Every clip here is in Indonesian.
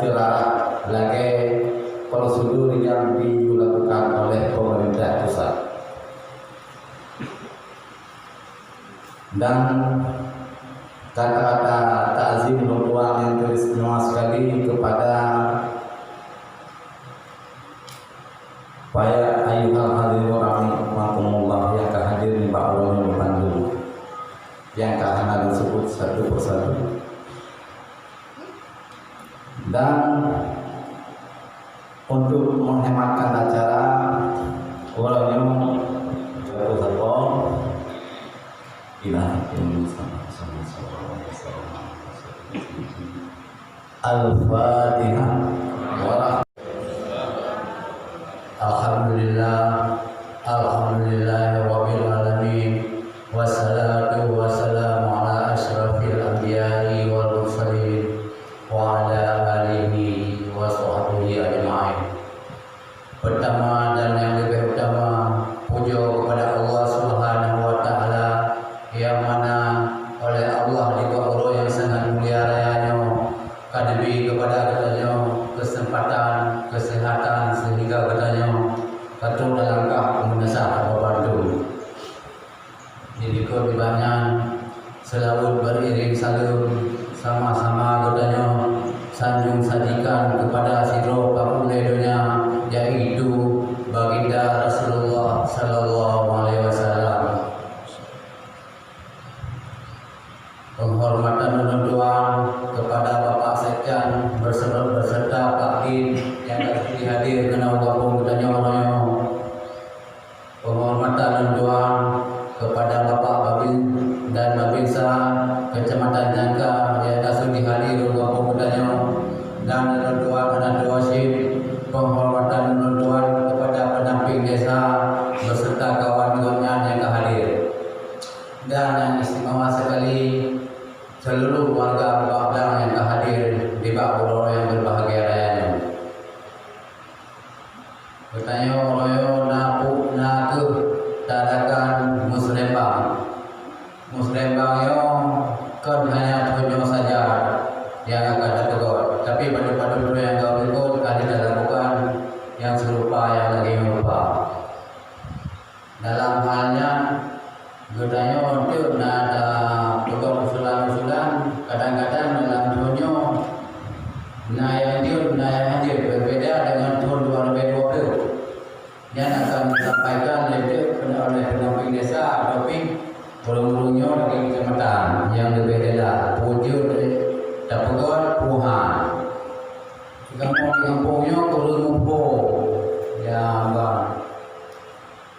dilarang lagi prosedur yang dilakukan oleh pemerintah pusat. Dan kata-kata ta'zim berdoa yang teristimewa sekali kepada para ayyuhal hadirin rahimakumullah yang hadir di Pak Ulama Bandung, yang akan disebut satu persatu. Dan untuk menghematkan acara, ulangnya satu-satu Al-Fatihah. Alhamdulillah rabbil alamin, wassalatu wassalamu ala asyrafil anbiya'i wal mursalin wa ala alihi wa sahbihi ajma'in. Pertama dan yang lebih utama, puja kepada Allah Subhanahu wa taala yang mana oleh Allah dibuat Allah yang sangat mulia rayanya kadbi kepada katanya kesempatan, kesehatan sehingga katanya katu dalam kah mengesah membantu. Jadi kau dibanyak selalu beriring salur sama-sama katanya sanjung sajikan kepada siro kapuledonya, yaitu baginda Rasulullah sallallahu alaihi wasallam. Penghormatan dan doa kepada Bapak Sekjan berserta Pak Din yang hadir kena gabung katanya orangnya. Penghormatan dan doa kepada Bapak Babin dan Babinsa Kecamatan Jangka yang sudah hadir gabung katanya, dan doa wasit. Penghormatan dan doa kepada pendamping desa beserta kawan-kawannya yang hadir, dan yang istimewa sekali seluruh warga Babang yang hadir di Bakuro yang berbahagia rayanya. Bertanya royo napu naku tadakan Musrembang yo kan hanya tunjuk saja yang akan tertegur, tapi pada yang kau ikut akan dilakukan yang serupa yang lagi merupa. Dalam halnya bertanya untuk ada tukar usulan-usulan, kadang-kadang dalam tunjuk yang hadir berbeda dengan tahun 2020 yang akan disampaikan oleh pendamping desa ataupun burung-burungnya dari kecamatan yang berbeda wujud dapat puhan kampung-kampungnya kurung-kumpul ya bang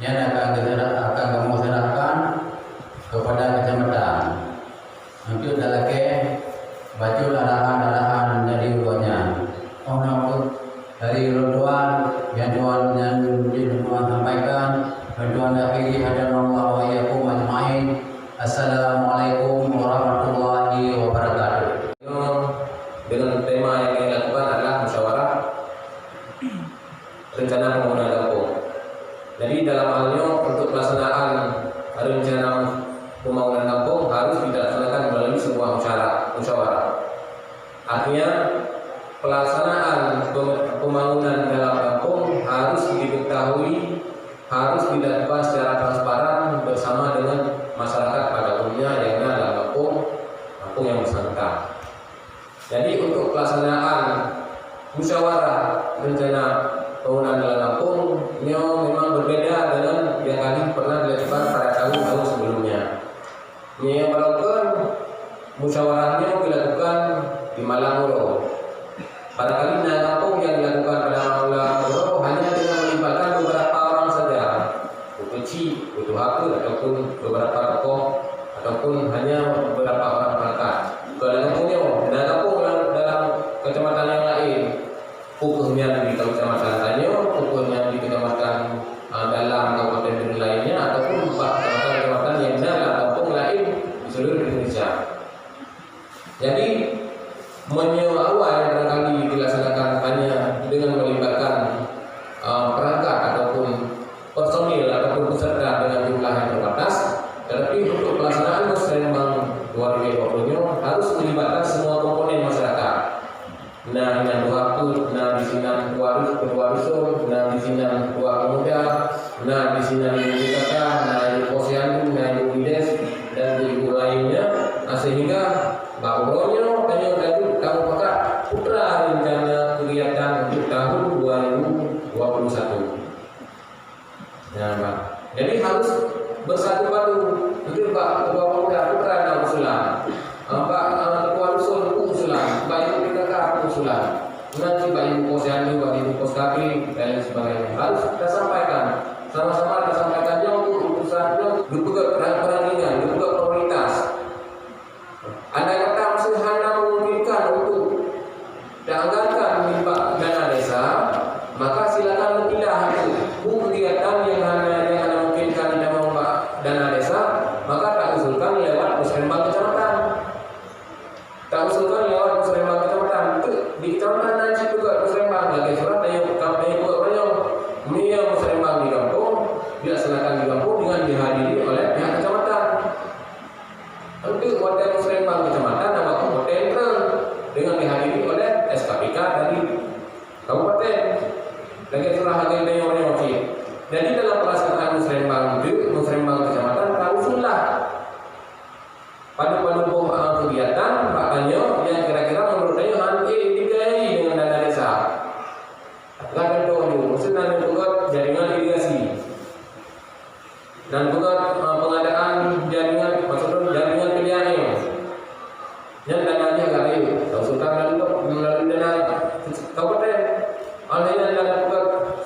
yang akan kamu serahkan kepada kecamatan. Nanti ada lagi baca arahan-arahan dari uangnya. Dari Ridwan yang Tuhan sampaikan, Ridwan akhiri hadanallahu wa iyyakum ajmain. Assalamualaikum warahmatullahi wabarakatuh. Dengan tema yang dilakukan adalah musyawarah rencana pembangunan kampung. Jadi dalam halnya untuk pelaksanaan rencana pembangunan kampung harus dilaksanakan melalui sebuah musyawarah. Artinya pelaksanaan pembangunan dalam kampung harus diketahui, harus dilakukan secara transparan bersama dengan masyarakat pada umumnya yang ada dalam kampung yang bersangkutan. Jadi untuk pelaksanaan musyawarah rencana pembangunan dalam kampung ini memang berbeda dengan yang kali pernah dilakukan pada tahun-tahun sebelumnya. Ini yang melakukan musyawarahnya dilakukan di Malanguro. Pada kali dalam kampung yang dilakukan pada Malanguro hanya dengan melibatkan beberapa orang saja, Kuci, Kutu Haku ataupun beberapa tokoh ataupun hanya beberapa orang perangkat. Dalam kampung dalam kecamatan yang lain, hukumnya di kecamatan Tanyo, hukumnya di kecamatan dalam kabupaten lainnya ataupun kecamatan yang dalam kampung lain di seluruh Indonesia. Jadi menyewa yang barangkali dilaksanakan hanya dengan melibatkan perangkat ataupun personil ataupun peserta dengan jumlah yang terbatas, tetapi untuk pelaksanaan Musrembang 2020 harus melibatkan semua komponen masyarakat. Nah, sinan waktu, na di sinan kedua rusun, na di sinan dua pemuda, na di sinan ibu kakak, na ibu posyandu, na ibu bides dan ibu lainnya. Nah, sehingga bahwanya kamu pakai putra rencana kegiatan untuk tahun 2021. Ya, Pak. Jadi harus bersatu padu. Betul Pak, kedua pemuda putra dan usulan. Pak ketua rusun usulan, Pak ibu PKK usulan. Nanti Pak ibu posyandu, Pak ibu poskapri dan sebagainya. Harus kita sampaikan. Sama-sama kita sampaikannya untuk urusannya juga perandingan, juga prioritas. Ada kata masih hanya memungkinkan untuk dianggarkan Pak dana desa, maka silakan berpindah itu kegiatan yang hanya memungkinkan tidak mau dana desa, maka tak usulkan lewat musrembang kecamatan. Tak usulkan lewat musrembang kecamatan. Di kecamatan nanti juga musrembang lagi surat yang kampanye juga banyak. Mia musrembang di kampung, dilaksanakan di kampung dengan dihadiri oleh pihak kecamatan. Nanti hotel musrembang kecamatan nama hotel dengan dihadiri oleh SKPK dari kabupaten. Lagi surah lagi yang wakil. Jadi dalam pelaksanaan musrembang kecamatan usullah pada kegiatan makanya yang kira-kira menurut saya nanti dibiayai dengan dana desa. Kan dulu, maksudnya juga jaringan irigasi dan juga pengadaan jaringan, maksudnya jaringan pilihannya. Yang dananya kali, usulkan melalui dana kabupaten. Alhamdulillah dalam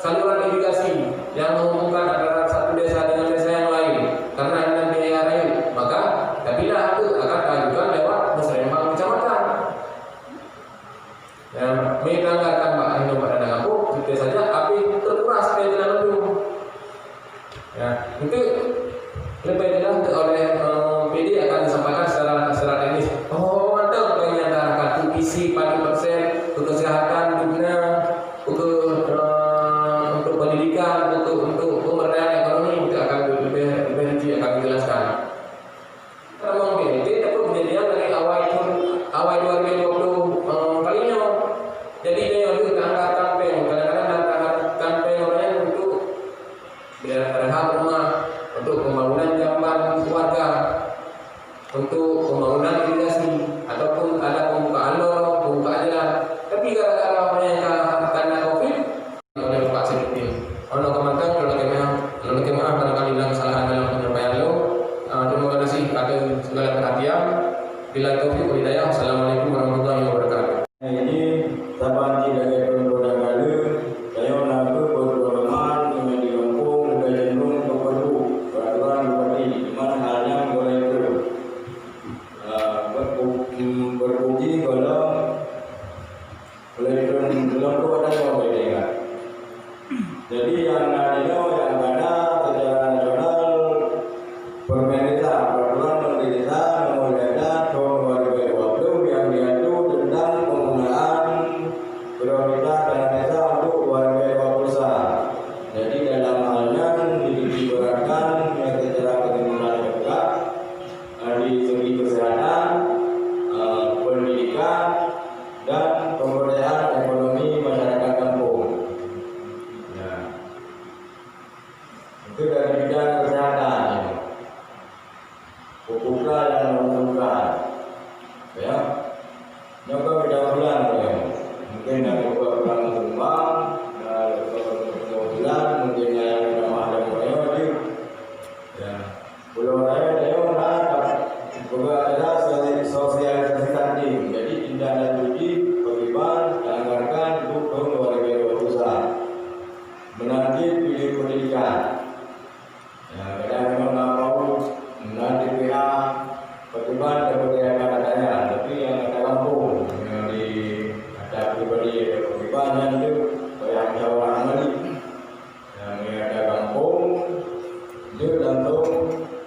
saluran irigasi yang menghubungkan antara satu desa dengan desa yang lain karena ada biaya lain, maka apabila itu akan diajukan lewat musrembang kecamatan. Dan menanggarkan Pak Anu pada kampung, itu saja api terkuras dengan lebih. Ya, itu lebih jelas oleh PD akan disampaikan secara teknis. Oh, mantap menyatakan isi pada persen untuk kesehatan dunia, untuk pendidikan, untuk pemberdayaan ekonomi itu akan lebih rinci akan dijelaskan. Kalau BNT itu kejadian dari awal 2020 kalinya. Jadi dia itu angkat kampanye, kadang-kadang kampanye orangnya untuk rehab rumah, untuk pembangunan jamban keluarga, untuk pembangunan irigasi, ataupun ada pembukaan lorong, pembukaan jalan. Tapi gara-gara mereka karena COVID oleh Pak Sekti, ono kemantang lalu kemana barangkali ada kesalahan dalam penyampaian lo. Terima kasih atas segala perhatian. Bila taufiq wal hidayah. Assalamualaikum warahmatullahi wabarakatuh. Ini sahabat dari Pondok Galuh, saya mengaku berpengalaman dengan di kampung lebih cenderung kepada peraturan bupati di mana halnya mulai berpuji kalau belum kepada yang berbeda. Jadi yang adanya yang ada secara nasional pemerintah peraturan pemerintah nomor 11 tahun 2020 yang diatur tentang penggunaan prioritas dana desa untuk 2021. Jadi dalam halnya diibaratkan yang secara ketimbangan juga di segi kesehatan, pendidikan dan pemberdayaan ekonomi masyarakat kampung. Ya. Itu dari bidang kesehatan. Pupuklah yang menentukan. Ya. Nyoba bidang bulan ya. Mungkin dari bulan Tumbang, dari bulan mungkin yang ada mulai. Ya. Pulau Raya dia juga ada sosialisasi tadi. Jadi tindak lanjuti pembimbingan dianggarkan untuk tahun 2021. Menanti pilih pendidikan. Ya, kadang memang nggak mau menanti PA pertimbangan kemudian katanya, tapi yang ada kampung yang di ada pribadi pembimbingan itu yang jauh amali. Yang ada kampung itu langsung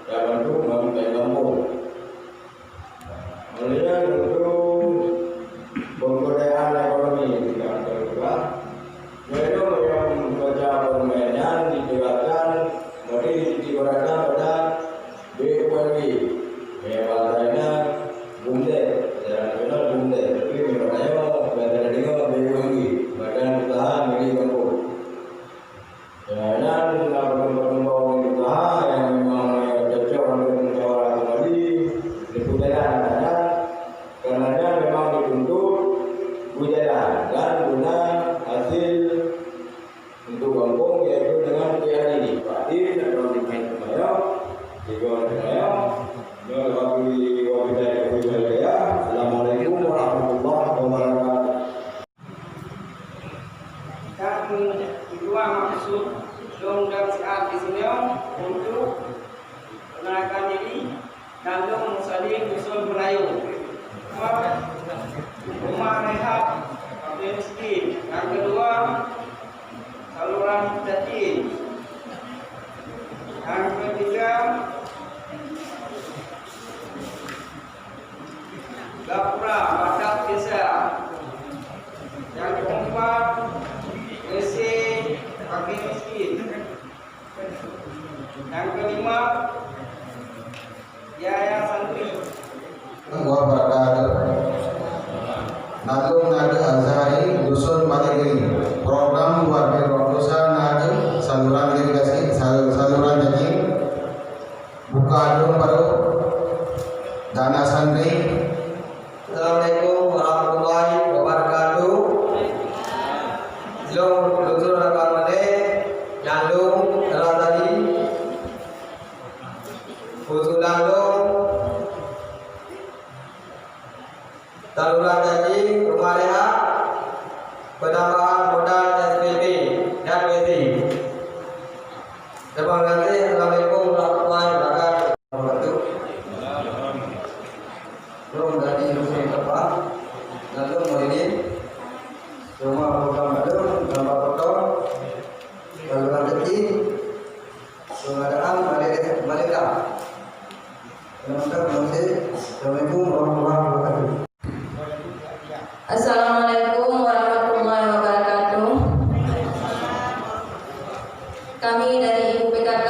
yang bentuk memimpin kampung. Melihat untuk pemberdayaan ekonomi tidak terbuka, yaitu yang membaca permainan dijelaskan dari digunakan pada BUMD, bahasanya BUMDE, secara nasional BUMDE, tapi namanya bahasa dengan BUMD. kedua maksud dong dan saat di sini untuk mengenalkan diri dan dong musallim usul Melayu. Rumah rehab fakir miskin. Yang kedua saluran jati. Yang ketiga gapura badak desa. Yang keempat WC fakir miskin. Yang kelima yayasan santri. Nagum Nade Azhari Dusun Matigiri, program luar biasa Nade saluran irigasi saluran jadi buka dulu baru dana santri. Assalamualaikum warahmatullahi wabarakatuh. Long lutur rakamane nyandung telah tadi usulan long saluran janji rumah rehab penambahan modal SPP dan WC. Terima kasih. Assalamualaikum warahmatullahi wabarakatuh. Belum dari rumah tempat lalu Muhyiddin rumah program baru gambar foto saluran kecil pengadaan Malika. Terima kasih. Assalamualaikum warahmatullahi wabarakatuh. Assalamualaikum warahmatullahi wabarakatuh. Kami dari Ibu PKK,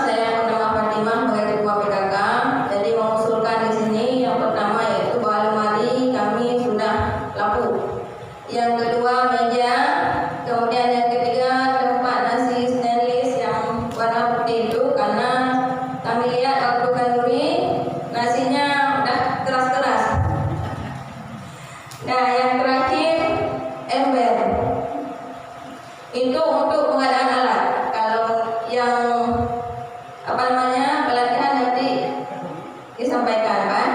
saya bernama Fatimah sebagai Ketua PKK. Jadi mengusulkan di sini yang pertama yaitu bahwa lemari kami sudah laku. Yang kedua meja, kemudian yang ketiga tempat nasi stainless yang warna putih itu karena kami lihat waktu kami nasinya udah keras-keras. Nah, yang terakhir ember itu untuk pengadaan alat. Kalau yang pelatihan nanti disampaikan kan?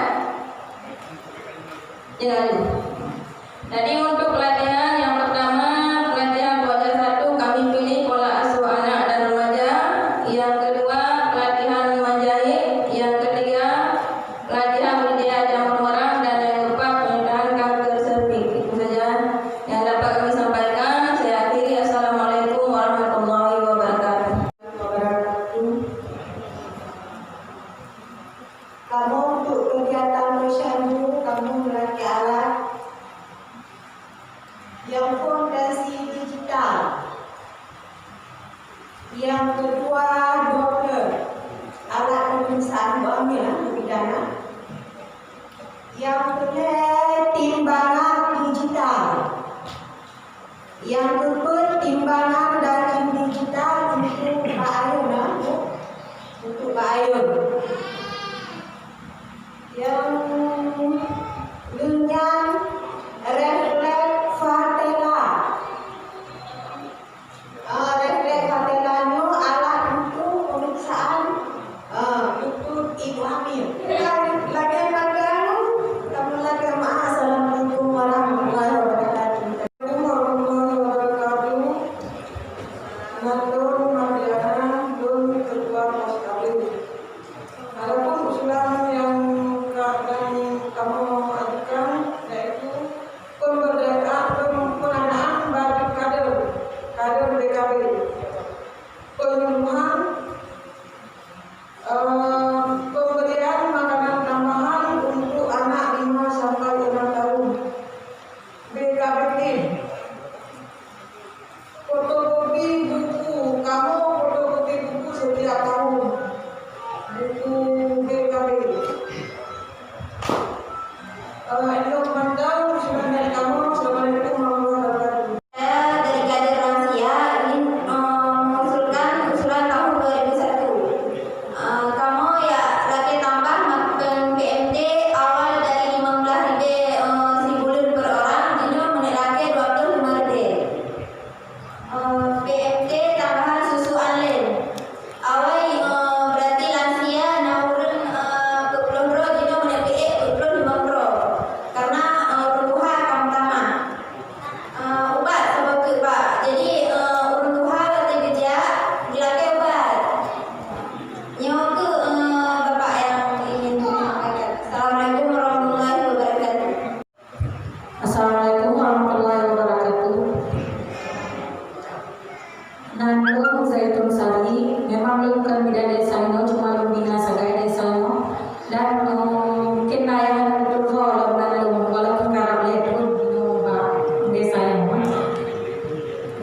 Jadi untuk pelatihan yang pertama pelatihan pelajar 1 kami pilih pola asuh anak dan remaja. Yang kedua pelatihan menjahit. Yang ketiga pelatihan budidaya jamur merang dan yang keempat pencegahan kanker serviks. Itu saja yang dapat kami sampaikan. Saya akhiri. Assalamualaikum warahmatullahi wabarakatuh. Kamu untuk kegiatan posyandu kamu merakit alat yang fondasi digital. Yang kedua Doppler, alat pemeriksaan hamil bidana. Yang ketiga timbangan digital. Yang keempat timbangan daging digital untuk Pak Ayun, untuk Pak Ayun. Yang dengan refleks Fatela. Refleks Fatelanya alat untuk pemeriksaan untuk ibu hamil. Lagi padamu, kamu lagi maaf. Assalamualaikum warahmatullahi wabarakatuh. Warahmatullahi wabarakatuh.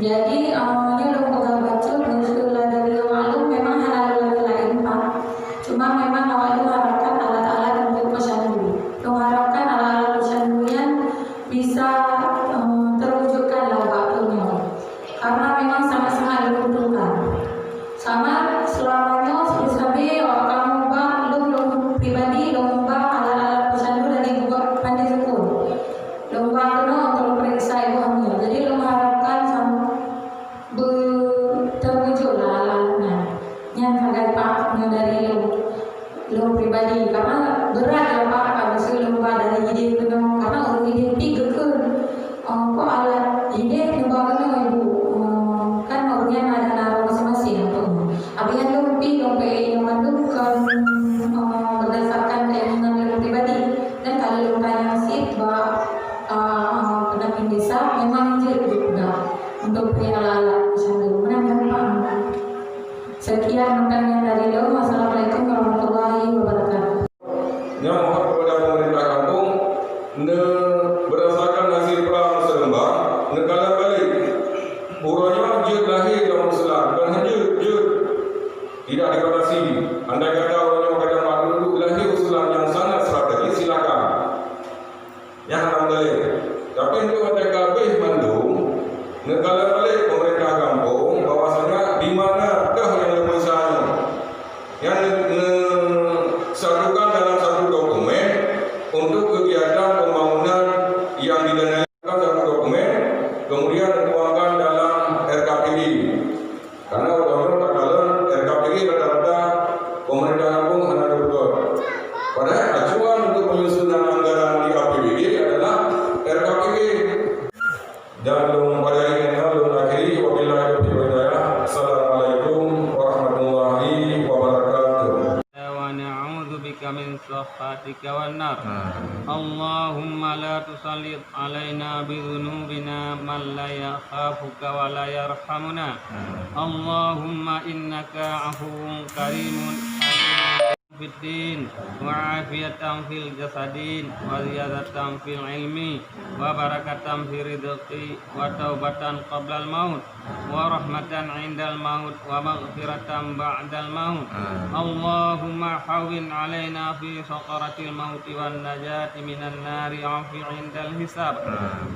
Jadi awalnya lo pegang bacot usulan dari maklum memang halal lain Pak. Cuma memang awalnya harapkan alat-alat untuk pesandu. Lo harapkan alat-alat pesandunya bisa terwujudkan lah waktunya. Karena memang sangat-sangat diuntungkan. Sama selamanya seperti kamu bang lo pribadi lo bang alat-alat pesandu dari buat pandai sekul. Lo bang kena untuk periksa ibu hamil. Jadi lo harapkan terwujudlah alatnya. Yang harga paknya dari lo pribadi karena berat ya Pak kalau sebelum dari ide kena karena orang ide tiga kan kok alat ide kena ibu kan orangnya ada naruh masing-masing tapi yang lebih yang menentukan berdasarkan keinginan lo pribadi dan kalau lo tanya sih pendamping desa memang jadi juga untuk alat pesandu menangkan Pak. Sekian pertanyaan dari lo. Wassalamualaikum warahmatullahi wabarakatuh. Yang mohon kepada pemerintah kampung berdasarkan hasil perang Serembang negara balik uranya jut lahir dalam Islam dan hanya jut tidak dibatasi. Andai kata orangnya pada maklum lahir Islam yang sangat strategis silakan yang alhamdulillah. Tapi untuk ada kabeh mandung negara balik pemerintah kampung bahwasanya di mana dah yang lebih sana yang satukan dalam satu dokumen untuk kegiatan pembangunan yang didanai satu dokumen kemudian dituangkan dalam RKPD karena orang-orang tak kalah RKPD rata-rata pemerintah kampung hanya betul. Padahal acuan untuk penyusunan anggaran di APBD adalah RKPD. Dan belum pada ini belum akhiri wabillahi taufiq wal hidayah. Assalamualaikum warahmatullahi wabarakatuh. Wa na'udzu bika min sakhatika wan nar. Allahumma la tusallit alaina bi dhunubina man la yakhafuka wa la yarhamuna. Allahumma innaka 'afuwun karimun fiddin wa afiyatan fil jasadin wa ziyadatan fil ilmi wa barakatan fi rizqi wa taubatan qabla al maut wa rahmatan 'inda al maut wa maghfiratan ba'da al maut. Allahumma hawwin 'alaina fi saqaratil maut wan najati minan nari 'afi 'inda al hisab.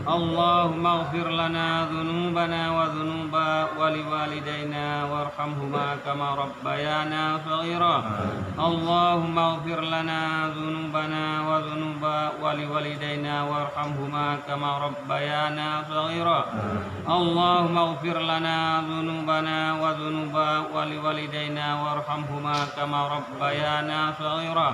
Allahumma ighfir lana dhunubana wa dhunuba waliwalidayna warhamhuma kama rabbayana shaghira. Allahumma ighfir lana dhunubana wa dhunuba waliwalidayna warhamhuma kama rabbayana shaghira. Allahumma ighfir lana dhunubana wa dhunuba waliwalidayna warhamhuma kama rabbayana shaghira.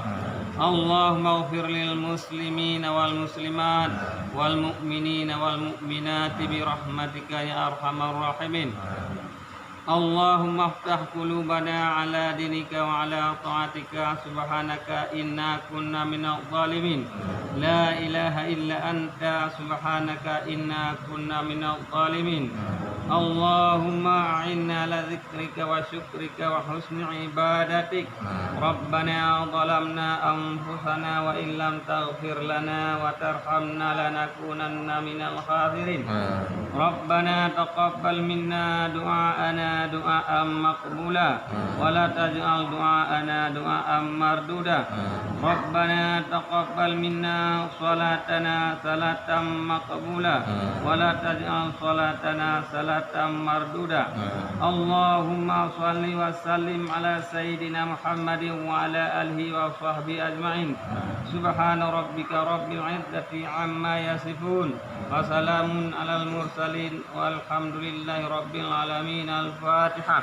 Allahumma ighfir lil muslimina wal muslimat wal mu'minina wal mu'minati bi rahmatika ya arhamar rahimin. Allahumma aftah qulubana ala dinika wa ala ta'atika subhanaka inna kunna minadh dhalimin. La ilaha illa anta subhanaka inna kunna minadh dhalimin. Allahumma a'inna ala dzikrika wa syukrika wa husni ibadatik. Rabbana zalamna anfusana wa illam taghfir lana wa tarhamna lanakunanna minal khasirin. Rabbana taqabbal minna du'aana du'aan maqbula wa la taj'al du'aana du'aan marduda. Rabbana taqabbal minna salatana salatan maqbula wa la taj'al salatana salatan marduda. Allahumma shalli wa sallim ala sayyidina Muhammadin wa ala alihi wa sahbihi ajma'in. Subhana rabbika rabbil izzati amma yasifun wa salamun alal mursalin walhamdulillahi rabbil alamin. Al-Fatihah.